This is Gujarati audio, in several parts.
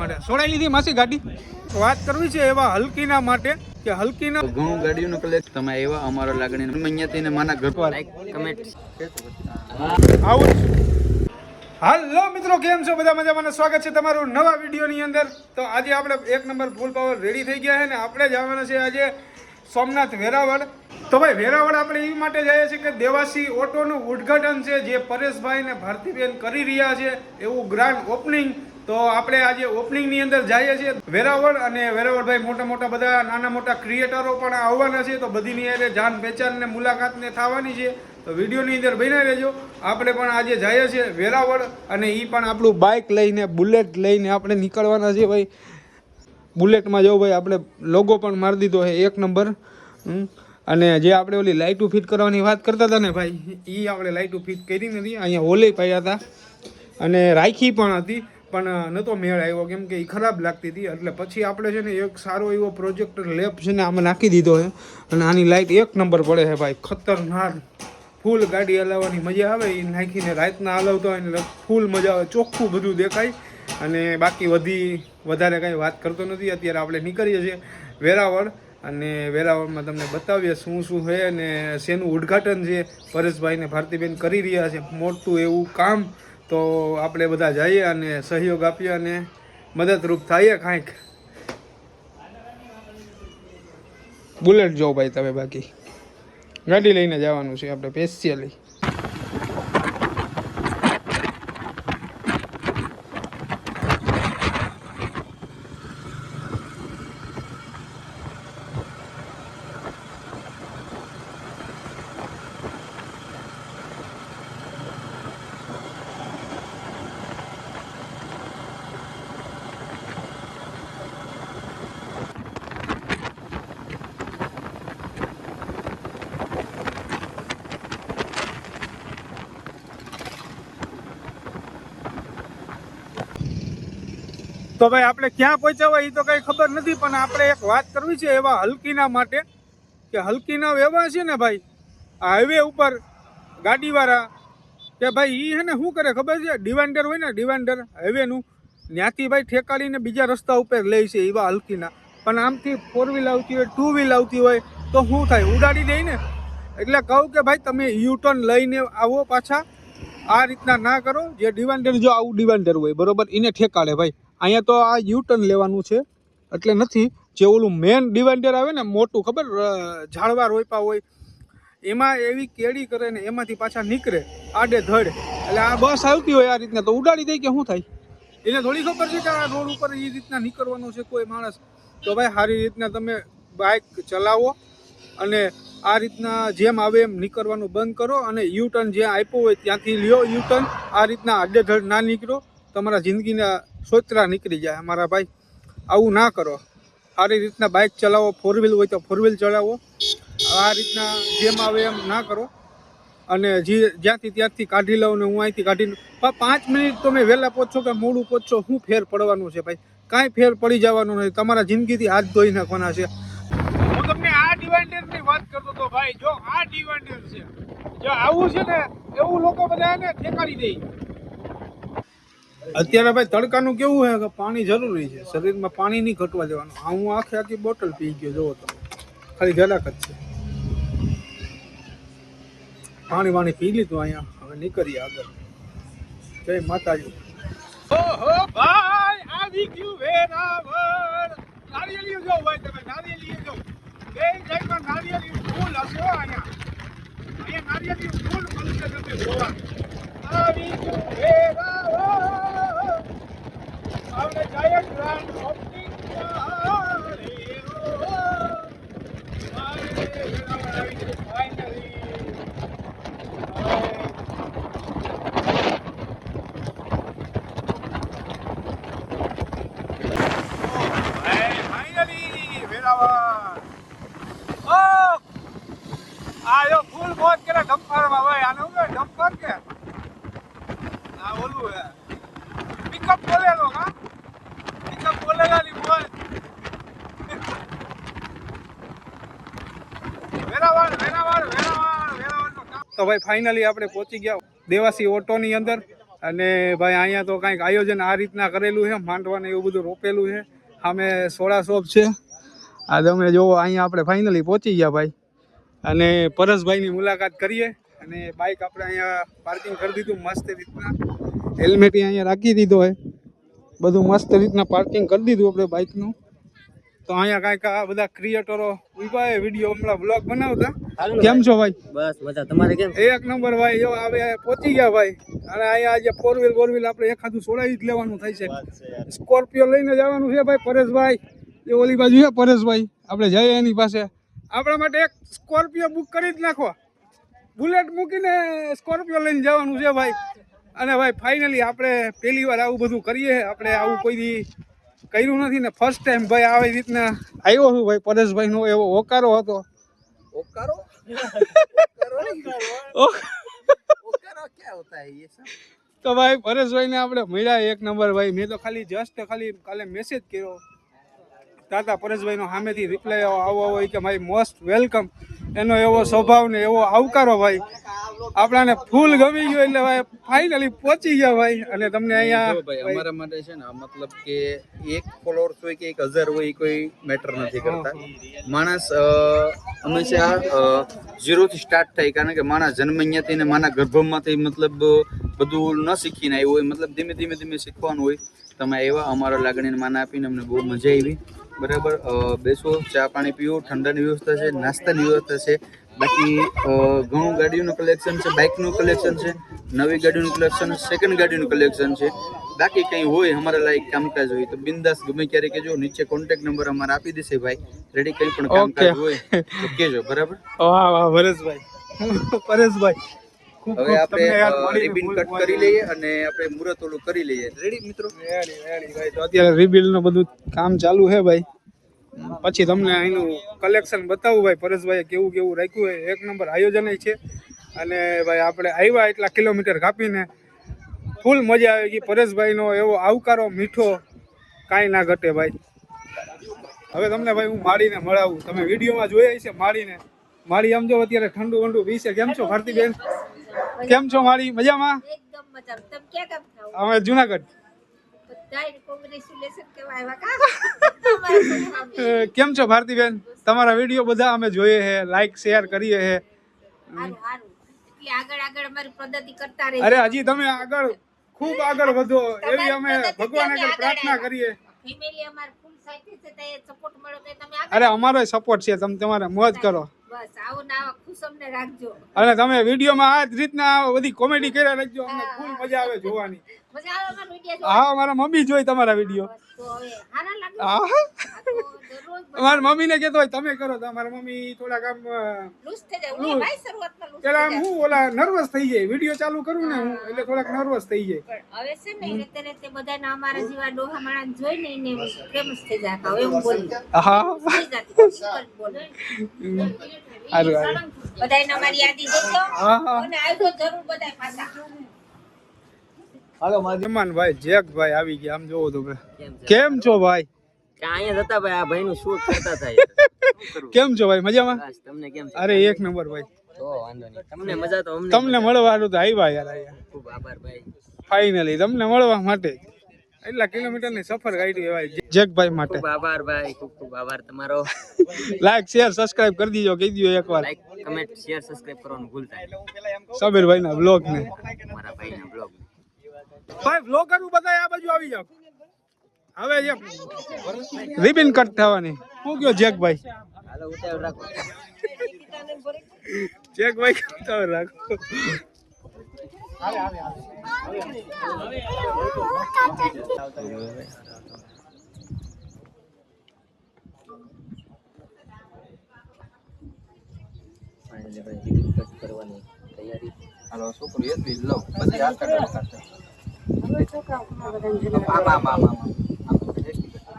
માટે સોડાઈ લીધી માસી ગાડી. વાત કરવી છે એવા હલકીના માટે કે હલકીના ઘણું ગાડીઓનું કલેક્ટ તમે એવા અમારો લાગણી અહીંયાથી માના ઘર લાઈક કમેન્ટ આવું. હાલો મિત્રો, કેમ છો બધા? મજામાં. સ્વાગત છે તમારું નવા વિડીયોની અંદર. તો આજે આપણે 1 નંબર ફૂલ પાવર રેડી થઈ ગયા છે ને આપણે જવાના છે આજે સોમનાથ વેરાવળ. તો ભાઈ વેરાવળ આપણે એ માટે જઈએ છીએ કે દેવાસી ઓટોનું ઉદ્ઘાટન છે જે પરેશભાઈ ને ભારતીબેન કરી રહ્યા છે, એવું ગ્રાન્ડ ઓપનિંગ. તો આપણે આજે ઓપનિંગની અંદર જઈએ છીએ વેરાવળ, અને વેરાવળભાઈ મોટા મોટા બધા નાના મોટા ક્રિએટરો પણ આવવાના છે. તો બધીની અરે જાન પહેચાન ને મુલાકાત ને થવાની છે. તો વિડીયોની અંદર બન્યા રહેજો. આપણે પણ આજે જઈએ છીએ વેરાવળ, અને એ પણ આપણું બાઇક લઈને બુલેટ લઈને આપણે નીકળવાના છે ભાઈ. બુલેટમાં જવું ભાઈ, આપણે લોગો પણ મારી દીધો છે 1 નંબર. અને જે આપણે ઓલી લાઇટો ફિટ કરવાની વાત કરતા હતા ને ભાઈ, એ આપણે લાઇટો ફિટ કરી નથી. અહીંયા ઓલે પાયા હતા અને રાખી પણ હતી, પણ નહોતો મેળ આવ્યો કેમ કે એ ખરાબ લાગતી હતી. એટલે પછી આપણે છે ને એક સારો એવો પ્રોજેક્ટર લેમ્પ છે ને આમાં નાખી દીધો છે, અને આની લાઇટ 1 નંબર પડે છે ભાઈ. ખતરનાક ફૂલ ગાડી હલાવવાની મજા આવે. એ નાખીને રાતના હલાવતો હોય એટલે ફૂલ મજા આવે, ચોખ્ખું બધું દેખાય. અને બાકી વધારે કાંઈ વાત કરતો નથી. અત્યારે આપણે નીકળીએ છીએ વેરાવળ, અને વેરાવળમાં તમને બતાવીએ શું છે અને શેનું ઉદ્ઘાટન છે. પરેશભાઈને ભારતીબેન કરી રહ્યા છે મોટું એવું કામ. તો આપણે બધા જઈએ અને સહયોગ આપીએ અને મદદરૂપ થઈએ કાંઈક. બુલેટ જો ભાઈ તમે, બાકી ગાડી લઈને જવાનું છે આપણે સ્પેશિયલી. તો ભાઈ આપણે ક્યાં પહોંચ્યા હોય એ તો કંઈ ખબર નથી, પણ આપણે એક વાત કરવી છે એવા હલકીના માટે કે હલકીના એવા છે ને ભાઈ, આ હાઈવે ઉપર ગાડીવાળા કે ભાઈ એ હે ને શું કરે ખબર છે, ડિવાન્ડર હોય ને ડિવાન્ડર હાઈવેનું, ત્યાંથી ભાઈ ઠેકાડીને બીજા રસ્તા ઉપર લે છે એવા હલકીના. પણ આમથી 4 વ્હીલ આવતી હોય, 2 વ્હીલ આવતી હોય તો શું થાય, ઉડાડી દે ને. એટલે કહું કે ભાઈ તમે યુટર્ન લઈને આવો પાછા. આ રીતના ના કરો. જે ડિવાન્ડર, જો આવું ડિવાન્ડર હોય બરોબર, એને ઠેકાડે ભાઈ. અહીંયા તો આ યુટર્ન લેવાનું છે એટલે નથી. જે ઓલું મેન ડિવાઇડર આવે ને મોટું, ખબર ઝાડવા રોપા હોય, એમાં એવી કેડી કરે ને એમાંથી પાછા નીકળે આડે ધડ. એટલે આ બસ આવતી હોય આ રીતના તો ઉડાડી દે કે શું થાય. એને થોડી ખબર છે કે આ રોડ ઉપર એ રીતના નીકળવાનું છે કોઈ માણસ. તો ભાઈ સારી રીતના તમે બાઇક ચલાવો અને આ રીતના જેમ આવે એમ નીકળવાનું બંધ કરો, અને યુટર્ન જ્યાં આપ્યો હોય ત્યાંથી લ્યો યુટર્ન. આ રીતના આડે ધડ ના નીકળો, તમારા જિંદગીના સોચરા નીકળી જાય મારા ભાઈ. આવું ના કરો. સારી રીતના બાઇક ચલાવો, 4 વ્હીલ હોય તો 4 વ્હીલ ચલાવો. આ રીતના જેમ આવે એમ ના કરો. અને જ્યાંથી ત્યાંથી કાઢી લઉં ને હું અહીંથી કાઢીને 5 મિનિટ તમે વહેલા પહોંચો કે મોડું પહોંચો, શું ફેર પડવાનું છે ભાઈ? કાંઈ ફેર પડી જવાનું નથી. તમારા જિંદગીથી હાથ ધોઈ નાખવાના છે. હું તમને આ ડિવાઇડરની વાત કરતો હતો ભાઈ. જો આ ડિવાઇડર છે, જો આવું છે ને એવું લોકો બધા એને ઠેકાડી દે. અત્યારે ભાઈ તડકાનું કેવું છે કે પાણી જરૂરી છે, શરીરમાં પાણી નહીં ઘટવા દેવાનું. હું આખી બોટલ પી ગયો, જોવો તમે, ખાલી જરાક જ છે. પાણી પી લીધું અહીંયા. હવે નીકળીએ આગળ. જય માતાજી. ઓહો ભાઈ, આવી ગયું વેરાવળ. નારિયેળી જો ભાઈ, તમે નારિયેળી જો. બે સાઈડમાં નારિયેળી ફૂલ હશે અહીંયા નારિયેળી ફૂલ મળશે તમે જોવા. આવી ગયું વેરાવળ. આપણે જાય ગ્રાન્ડ ઓપનિંગ. ફૂલ મોજ કરે ડમ્પરમાં ભાઈ. આને શું કે ડમ્પર કે આ ઓલું હે પિકઅપ બોલેરો. હા, પિકઅપ બોલેરાની મોજ. વેરાવળ તો ભાઈ ફાઇનલી આપણે પહોંચી ગયા દેવાસી ઓટોની અંદર. અને ભાઈ અહીંયા તો કંઈક આયોજન આ રીતના કરેલું છે, માંડવાને એવું બધું રોપેલું છે. સામે સોડા શોપ છે. આ તમે જોવો અહીંયા આપણે ફાઇનલી પહોંચી ગયા ભાઈ, અને પરેશભાઈની મુલાકાત કરીએ. અને બાઇક આપણે અહીંયા પાર્કિંગ કરી દીધું મસ્ત રીતના, હેલ્મેટ અહીંયા રાખી દીધો હોય, બધું મસ્ત રીતના પાર્કિંગ કરી દીધું આપણે બાઇકનું. તો અહીંયા કાંઈક આ બધા ક્રિએટરો ઉભા છે, વિડીયો હમણાં બ્લોગ બનાવતા. કેમ છો ભાઈ? બસ મજા. તમારે કેમ? એક નંબર ભાઈ. જો હવે પહોંચી ગયા ભાઈ, અને અહીંયા આજે ફોર વ્હીલ આપણે એખાદું છોડાવી જ લેવાનું થાય છે. સ્કોર્પિયો લઈને જવાનું છે ભાઈ. પરેશભાઈ એ ઓલી બાજુ છે, પરેશભાઈ આપણે જઈએ એની પાસે. આપણા માટે એક સ્કોર્પિયો બુક કરી જ નાખો, બુલેટ મૂકીને સ્કોર્પિયો લઈને જવાનું છે ભાઈ. અને ભાઈ ફાઇનલી આપણે પહેલી વાર આવું બધું કરીએ. આપણે આવું કોઈ દી કર્યું નથી ને, ફર્સ્ટ ટાઈમ ભાઈ આવી રીતના આવ્યો છું ભાઈ. પરેશભાઈનો એવો હોકારો હતો. ઓકારો તો ભાઈ પરેશભાઈને આપણે મળ્યા એક નંબર ભાઈ. મેં તો ખાલી કાલે મેસેજ કર્યો, દાદા પરેશભાઈનો સામેથી રિપ્લાય આવો હોય કે ભાઈ મોસ્ટ વેલકમ. એનો એવો સ્વભાવ ને એવો આવકારો ભાઈ આપણાને ફૂલ ગમી ગયો. એટલે ભાઈ ફાઇનલી પહોંચી ગયા ભાઈ. અને તમને અહીંયા ભાઈ અમારા માટે છે ને, મતલબ કે 1 ફોલોઅર્સ હોય કે 1000 હોય એ કોઈ મેટર નથી કરતા. માણસ હંમેશા 0 થી સ્ટાર્ટ થાય, કારણ કે માણસ જન્મ અહીંયાથી ને માના ગર્ભમાંથી મતલબ બધું ન શીખીને આવ્યું હોય, મતલબ ધીમે ધીમે શીખવાનું હોય. તમે એવા અમારા લાગણીને માન આપીને અમને બહુ મજા આવી. બરાબર, બેસો, ચા પાણી પીવો, ઠંડાની વ્યવસ્થા છે, નાસ્તાની વ્યવસ્થા છે. બાકી ઘણું ગાડીઓનું કલેક્શન છે, બાઇકનું કલેક્શન છે, નવી ગાડીનું કલેક્શન, સેકન્ડ ગાડીનું કલેક્શન છે. બાકી કંઈ હોય અમારા લાયક કામકાજ હોય તો બિંદાસ ગમે ક્યારે કહેજો. નીચે કોન્ટેક્ટ નંબર અમારે આપી દેશે ભાઈ. રેડી, કંઈ પણ કામકાજ હોય તો કહેજો. બરાબર. વાહ વાહ પરેશભાઈ. પરેશભાઈ હવે આપણે રિબિન કટ કરી લઈએ અને આપણે મુહૂર્ત ઓલું કરી લઈએ. રેડી મિત્રો? ભાઈ તો અત્યારે રિબિલનું બધું કામ ચાલુ છે ભાઈ. પછી તમને અહીંનું કલેક્શન બતાવું ભાઈ. પરેશભાઈએ કેવું રાખ્યું હોય, એક નંબર આયોજન છે. અને ભાઈ આપણે આવ્યા એટલા કિલોમીટર કાપીને ફૂલ મજા આવી ગઈ. પરેશભાઈનો એવો આવકારો મીઠો કાંઈ ના ઘટે ભાઈ. હવે તમને ભાઈ હું માળીને મળાવું. તમે વિડીયોમાં જોયા છે માળીને. માળી આમ જો અત્યારે ઠંડુ વંડુ પીશે. કેમ છો ભારતીબેન? કેમ છો માળી? મજામાં? એકદમ મજા. તમે ક્યાં કામ થાવ? અમે જુનાગઢ. બધાય કોંગ્રેચ્યુલેશન કહેવા આવ્યા. કેમ છો ભારતીબેન? તમારા વિડીયો બધા અમે જોઈએ છે, લાઈક શેર કરીએ છે. હારું હારું. એટલે આગળ અમારી પ્રગતિ કરતા રહેજો. અરે હજી તમે આગળ ખૂબ આગળ વધો એવી અમે ભગવાન આગળ પ્રાર્થના કરીએ. ફેમિલી અમાર ફૂલ સાથે છે, તે સપોર્ટ મળો તો તમે આગળ. અરે અમારો સપોર્ટ છે, તમે તમારે મોજ કરો. બસ આવો ને આવો ખુશ અમને રાખજો. અને તમે વિડીયોમાં આ જ રીતના બધી કોમેડી કર્યા રાખજો. અમને ફૂલ મજા આવે જોવાની. મજા આવે અમારો વિડિયો હા, મારા મમ્મી જોઈ તમારા વિડીયો. તો હવે હારા લાગે. હા, આ તો દરરોજ મારા મમ્મીને કહેતો હોય તમે કરો તો મારા મમ્મી થોડાક આમ લૂઝ થઈ જાય. હું ભાઈ શરૂઆતમાં લૂઝ પેલા આમ હું ઓલા નર્વસ થઈ જાય. વિડીયો ચાલુ કરું ને હું એટલે થોડાક નર્વસ થઈ જાય. હવે છે ને તે બધાને અમારા જેવા ડોહા માણસ જોઈને એને પ્રેમ જ થઈ જાય. હવે હું બોલી હા, થઈ જતી બોલે. સારું. બધાને અમારી યાદી દેજો હા હા. અને આવજો જરૂર બધાય પાછા. હાલો મહેમાન ભાઈ જેકભાઈ આવી ગયા. આમ જોવો તમે. કેમ છો ભાઈ? અહીંયા જતા ભાઈ આ ભાઈનું શૂટ કરતા થાય. કેમ છો ભાઈ? મજામાં? બસ તમને કેમ છે? અરે એક નંબર ભાઈ. તો વાંધો નહીં. તમને મજા તો અમને તમને મળવાનું તો આવ્યા યાર. અહીંયા ખૂબ આભાર ભાઈ. ફાઇનલી તમને મળવા માટે એટલા કિલોમીટરની સફર કાઢી ભાઈ જેકભાઈ માટે. ખૂબ આભાર ભાઈ. ખૂબ આભાર તમારો. લાઈક શેર સબસ્ક્રાઇબ કરી દીજો. કહી દો એકવાર. લાઈક કમેન્ટ શેર સબસ્ક્રાઇબ કરવાનું ભૂલતા નહીં. સબીરભાઈના બ્લોગ ને મારા ભાઈના બ્લોગ. ભાઈ બ્લોગરું બધા આ બાજુ આવી જાવ. હવે જે રિબિન કટ થવાની શું કયો જેકભાઈ? હાલો ઉતાવળ રાખો. જેકભાઈ ઉતાવળ રાખો. કરવાની તૈયારી. હાલો છોકરી એટલી જ લો, બધી આ કાઢો.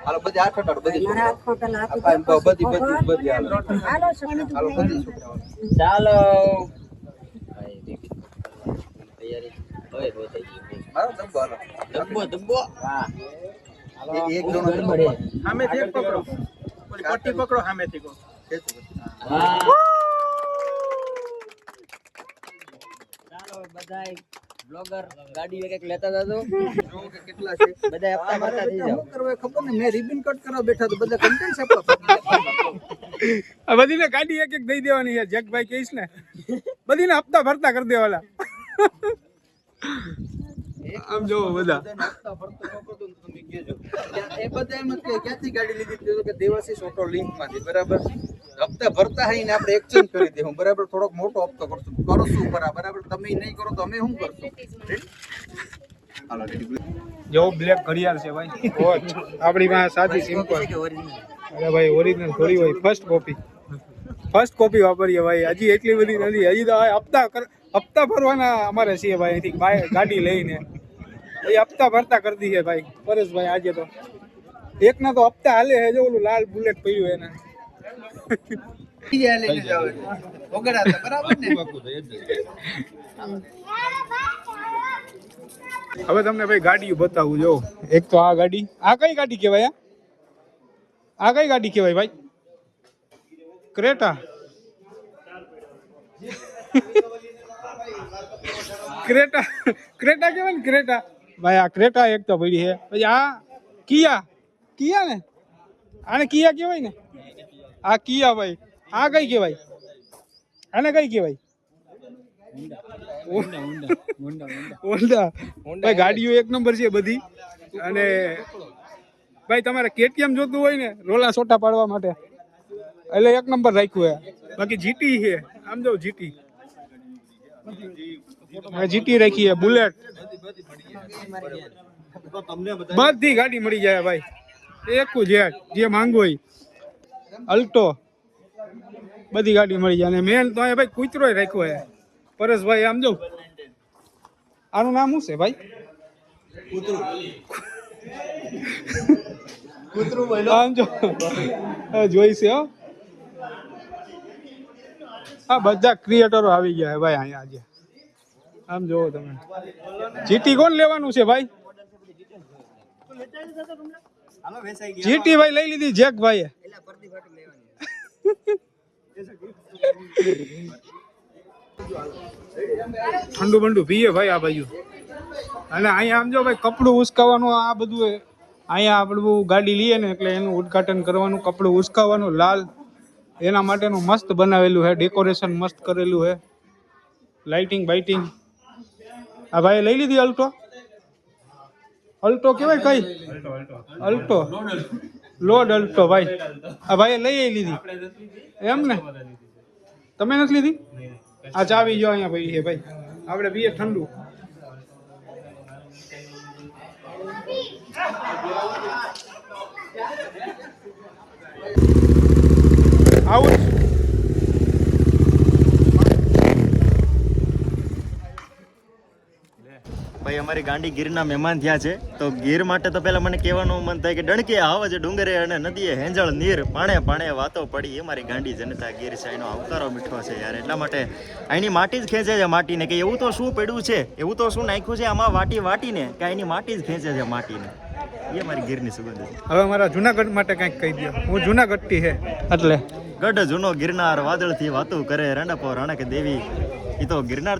હાલો બધી આ કાઢો, બધી બધી હાલો બધી. ચાલો ભાઈ તૈયારી હવે હો થઈ ગઈ. મારો ડબ્બો હાલો. ડબ્બો વાહ. એક જણો સામેથી એક પકડો. પટ્ટી પકડો સામેથી કો. વાહ. ચાલો બધાય બ્લોગર ગાડી એક લેતા જાજો જો કે કેટલા છે બધા હપ્તા ભરતા થઈ જાવ શું કરવા ખબર ને મેં રિબન કટ કરવા બેઠા તો બધા કન્ટેન્ટ છાપવા આ બધીને ગાડી એક દઈ દેવાની છે જગભાઈ કહીશ ને બધીને હપ્તા ભરતા કરી દેવાલા આમ જોવો બધા હપ્તા ભરતો ન કરતો ને તમે કહેજો એ બધા એમ જ કે ક્યાંથી ગાડી લીધી તો કે દેવાશીષ ઓટો લિંક માંથી બરાબર હપ્તા ભરતા હઈને આપણે એક્સચેન્જ કરી દે હું બરાબર થોડોક મોટો હપ્તો કરશું બરાબર તમે નહીં કરો તો અમે શું કરશું હાલો રેડી જો બ્લેક ઘડિયાળ છે ભાઈ આપણી પાસે સાદી સિમ્પલ અરે ભાઈ ઓરિજિનલ થોડી હોય ફર્સ્ટ કોપી વાપરીએ ભાઈ હજી એટલી બધી નથી હજી તો હપ્તા ભરવાના અમારે છીએ ભાઈ અહીંથી ગાડી લઈને એ હપ્તા ભરતા કરી દઈએ ભાઈ પરેશભાઈ આજે તો એકના તો હપ્તા હાલે છે જો ઓલું લાલ બુલેટ પડ્યું એના બીજા લઈને જાવ વગડા બરાબર ને હવે તમને ભાઈ ગાડીઓ બતાવું જો એક તો આ ગાડી આ કઈ ગાડી કહેવાય આ કઈ ગાડી કહેવાય ભાઈ ક્રેટા ક્રેટા કહેવાય ને ક્રેટા ભાઈ આ ક્રેટા એક તો પડી છે પછી આ કિયા ને આને કિયા કહેવાય ને આ કિયા ભાઈ આ કઈ કહેવાય આને કઈ કહેવાય હોન્ડા ભાઈ ગાડીઓ એક નંબર છે બધી અને ભાઈ તમારે કેટીએમ જોતું હોય ને રોલા સોટા પાડવા માટે એટલે એક નંબર રાખ્યું હે બાકી જીટી છે આમ જો જીટી રાખી છે બુલેટ બધી ગાડી મળી જાય ભાઈ એકું જે માંગો હોય અલ્ટો બધી ગાડી મળી જાય અને મેન તો અહીંયા ભાઈ કૂતરો રાખ્યો હે પરેશભાઈ આમ જો આનું નામ શું છે ભાઈ કૂતરું આમ જો જોઈ છે હો આ બધા ક્રિએટરો આવી ગયા હે ભાઈ અહીંયા આજે આમ જોવો તમે જીટી કોણ લેવાનું છે ભાઈ જીટી ભાઈ લઈ લીધી જેક ભાઈએ ઠંડુ બંડુ પીએ ભાઈ આ બાજુ અને અહીંયા આમ જો ભાઈ કપડું ઉસકાવાનું આ બધું અહીંયા આપણે ગાડી લઈએ ને એટલે એનું ઉદ્ઘાટન કરવાનું કપડું ઉસકાવાનું લાલ એના માટેનું મસ્ત બનાવેલું છે ડેકોરેશન મસ્ત કરેલું છે લાઇટિંગ બાઇટિંગ આ ભાઈ લઈ લીધી અલ્ટો કેવાય કઈ અલ્ટો લોડ અલ્ટો ભાઈ આ ભાઈ લઈ લીધી એમ ને તમે નથી લીધી આ ચાવી જો અહીંયા ભાઈ છે ભાઈ આપણે પીએ ઠંડુ આવું ભાઈ અમારી ગાંડી ગીરના મહેમાન થયા છે તો ગીર માટે તો પહેલા મને કહેવાનું મન થાય કે ડણકે આવા છે ડુંગરે અને નદીએ હેંજળ નીર પાણે પાણે વાતો પડી એ મારી ગાંડી જનતા ગીર છે એનો આવકારો મીઠો છે યાર એટલા માટે અહીંની માટી જ ખેંચે છે માટીને કે એવું તો શું પડ્યું છે એવું તો શું નાખ્યું છે આમાં વાટીને કે અહીંની માટી જ ખેંચે છે માટીને એ મારી ગીરની સુગંધ છે. હવે મારા જુનાગઢ માટે કંઈક કહી દો હું જુનાગઢથી છે એટલે ગઢ જૂનો ગિરનાર વાદળથી વાતું કરે રણપો રણક દેવી એ તો ગિરનાર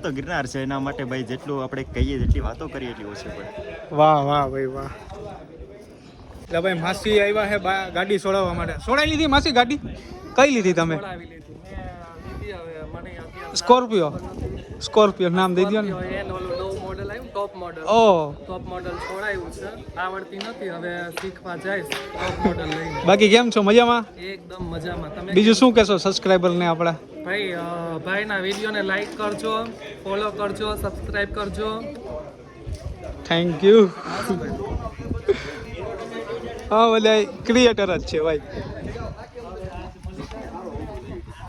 છે એના માટે ભાઈ જેટલું આપણે કહીએ જેટલી વાતો કરીએ એટલી ઓછી પડે. વાહ ભાઈ વાહ એટલે ભાઈ માસી આવ્યા છે ગાડી છોડાવવા માટે છોડાવી લીધી માસી ગાડી કઈ લીધી તમે સ્કોર્પિયો નામ દઈ દો ને ટોપ મોડલ છોડાયું છે આવડતી નથી હવે શીખવા જઈશ ટોપ મોડલ લઈને. બાકી કેમ છો મજામાં એકદમ મજામાં. તમે બીજું શું કહેશો સબસ્ક્રાઇબર ને આપણા ભાઈના વિડીયોને લાઈક કરજો, ફોલો કરજો, સબસ્ક્રાઇબ કરજો. Thank you. હા બધા ક્રિએટર જ છે ભાઈ.